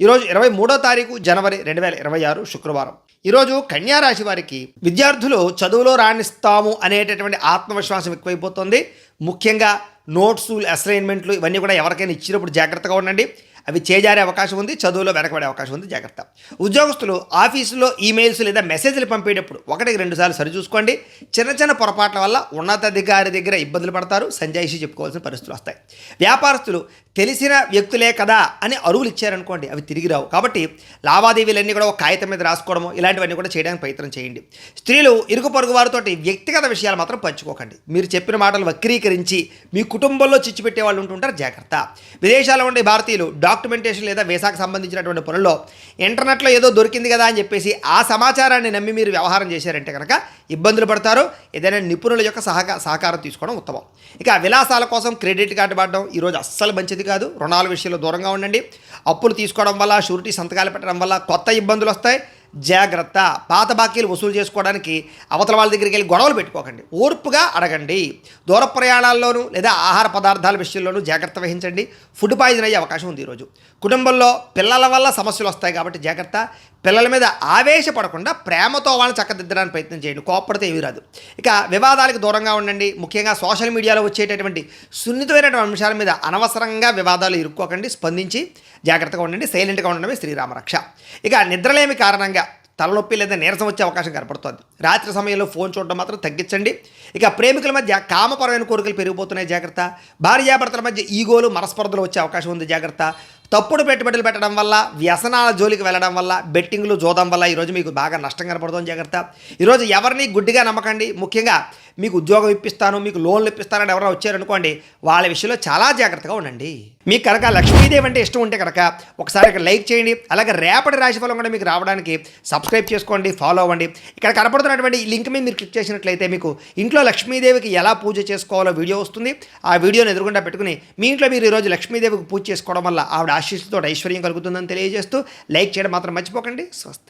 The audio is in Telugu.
ఈరోజు 23వ తారీఖు జనవరి 2026 శుక్రవారం. ఈరోజు కన్యా రాశి వారికి విద్యార్థులు చదువులో రాణిస్తాము అనేటటువంటి ఆత్మవిశ్వాసం ఎక్కువైపోతుంది. ముఖ్యంగా నోట్సు, అసైన్మెంట్లు ఇవన్నీ కూడా ఎవరికైనా ఇచ్చినప్పుడు జాగ్రత్తగా ఉండండి. అవి చేజారే అవకాశం ఉంది, చదువులో వెనకబడే అవకాశం ఉంది, జాగ్రత్త. ఉద్యోగస్తులు ఆఫీసులో ఈమెయిల్స్ లేదా మెసేజ్లు పంపేటప్పుడు 1-2 సార్లు సరిచూసుకోండి. చిన్న చిన్న పొరపాట్ల వల్ల ఉన్నతాధికారి దగ్గర ఇబ్బందులు పడతారు, సంజాయిషి చెప్పుకోవాల్సిన పరిస్థితులు వస్తాయి. వ్యాపారస్తులు తెలిసిన వ్యక్తులే కదా అని అరువులు ఇచ్చారనుకోండి, అవి తిరిగి రావు. కాబట్టి లావాదేవీలన్నీ కూడా ఒక కాగితం మీద రాసుకోవడము ఇలాంటివన్నీ కూడా చేయడానికి ప్రయత్నం చేయండి. స్త్రీలు ఇరుగు పొరుగు వారితోటి వ్యక్తిగత విషయాలు మాత్రం పంచుకోకండి. మీరు చెప్పిన మాటలు వక్రీకరించి మీ కుటుంబంలో చిచ్చు పెట్టే వాళ్ళు ఉంటుంటారు, జాగ్రత్త. విదేశాల్లో ఉండే భారతీయులు డాక్యుమెంటేషన్ లేదా వీసాకు సంబంధించినటువంటి పనుల్లో ఇంటర్నెట్లో ఏదో దొరికింది కదా అని చెప్పేసి ఆ సమాచారాన్ని నమ్మి మీరు వ్యవహారం చేశారంటే కనుక ఇబ్బందులు పడతారు. ఏదైనా నిపుణుల యొక్క సహకారం తీసుకోవడం ఉత్తమం. ఇక విలాసాల కోసం క్రెడిట్ కార్డు వాడడం ఈరోజు అస్సలు మంచిది కాదు. రుణాల విషయంలో దూరంగా ఉండండి. అప్పులు తీసుకోవడం వల్ల, షూరిటీ సంతకాలు పెట్టడం వల్ల కొత్త ఇబ్బందులు వస్తాయి, జాగ్రత్త. పాత బాకీలు వసూలు చేసుకోవడానికి అవతల వాళ్ళ దగ్గరికి వెళ్ళి గొడవలు పెట్టుకోకండి, ఓర్పుగా అడగండి. దూర ప్రయాణాల్లోనూ లేదా ఆహార పదార్థాల విషయంలోనూ జాగ్రత్త వహించండి. ఫుడ్ పాయిజన్ అయ్యే అవకాశం ఉంది ఈరోజు. కుటుంబంలో పిల్లల వల్ల సమస్యలు వస్తాయి కాబట్టి జాగ్రత్త. పిల్లల మీద ఆవేశపడకుండా ప్రేమతో వాళ్ళని చక్కదిద్దడానికి ప్రయత్నం చేయండి, కోప్పడితే ఏమీ రాదు. ఇక వివాదాలకు దూరంగా ఉండండి. ముఖ్యంగా సోషల్ మీడియాలో వచ్చేటటువంటి సున్నితమైనటువంటి అంశాల మీద అనవసరంగా వివాదాలు ఇరుక్కోకండి, స్పందించి జాగ్రత్తగా ఉండండి. సైలెంట్గా ఉండడమే శ్రీరామరక్ష. ఇక నిద్రలేమి కారణంగా తలనొప్పి లేదా నీరసం వచ్చే అవకాశం కనపడుతుంది. రాత్రి సమయంలో ఫోన్ చూడడం మాత్రం తగ్గించండి. ఇక ప్రేమికుల మధ్య కామపరమైన కోరికలు పెరిగిపోతున్నాయి, జాగ్రత్త. భార్యాభర్తల మధ్య ఈగోలు, మనస్పర్ధలు వచ్చే అవకాశం ఉంది, జాగ్రత్త. తప్పుడు పెట్టుబడులు పెట్టడం వల్ల, వ్యసనాల జోలికి వెళ్ళడం వల్ల, బెట్టింగ్లు, జోదం వల్ల ఈరోజు మీకు బాగా నష్టం కనపడుతుంది, జాగ్రత్త. ఈరోజు ఎవరిని గుడ్డిగా నమ్మకండి. ముఖ్యంగా మీకు ఉద్యోగం ఇప్పిస్తాను, మీకు లోన్లు ఇప్పిస్తానని ఎవరైనా వచ్చారనుకోండి, వాళ్ళ విషయంలో చాలా జాగ్రత్తగా ఉండండి. మీకు కనుక లక్ష్మీదేవి అంటే ఇష్టం ఉంటే కనుక ఒకసారి ఇక్కడ లైక్ చేయండి. అలాగే రేపటి రాశిఫలం కూడా మీకు రావడానికి సబ్స్క్రైబ్ చేసుకోండి, ఫాలో అవ్వండి. ఇక్కడ కనపడుతున్నటువంటి ఈ లింక్ మీద మీరు క్లిక్ చేసినట్లయితే మీకు ఇంట్లో లక్ష్మీదేవికి ఎలా పూజ చేసుకోవాలో వీడియో వస్తుంది. ఆ వీడియోని ఎదురుగుండా పెట్టుకుని మీ ఇంట్లో మీరు ఈరోజు లక్ష్మీదేవికి పూజ చేసుకోవడం వల్ల ఆవిడ ఆశీస్సుతో ఐశ్వర్యం కలుగుతుందని తెలియజేస్తూ లైక్ చేయడం మాత్రం మర్చిపోకండి. స్వస్తి.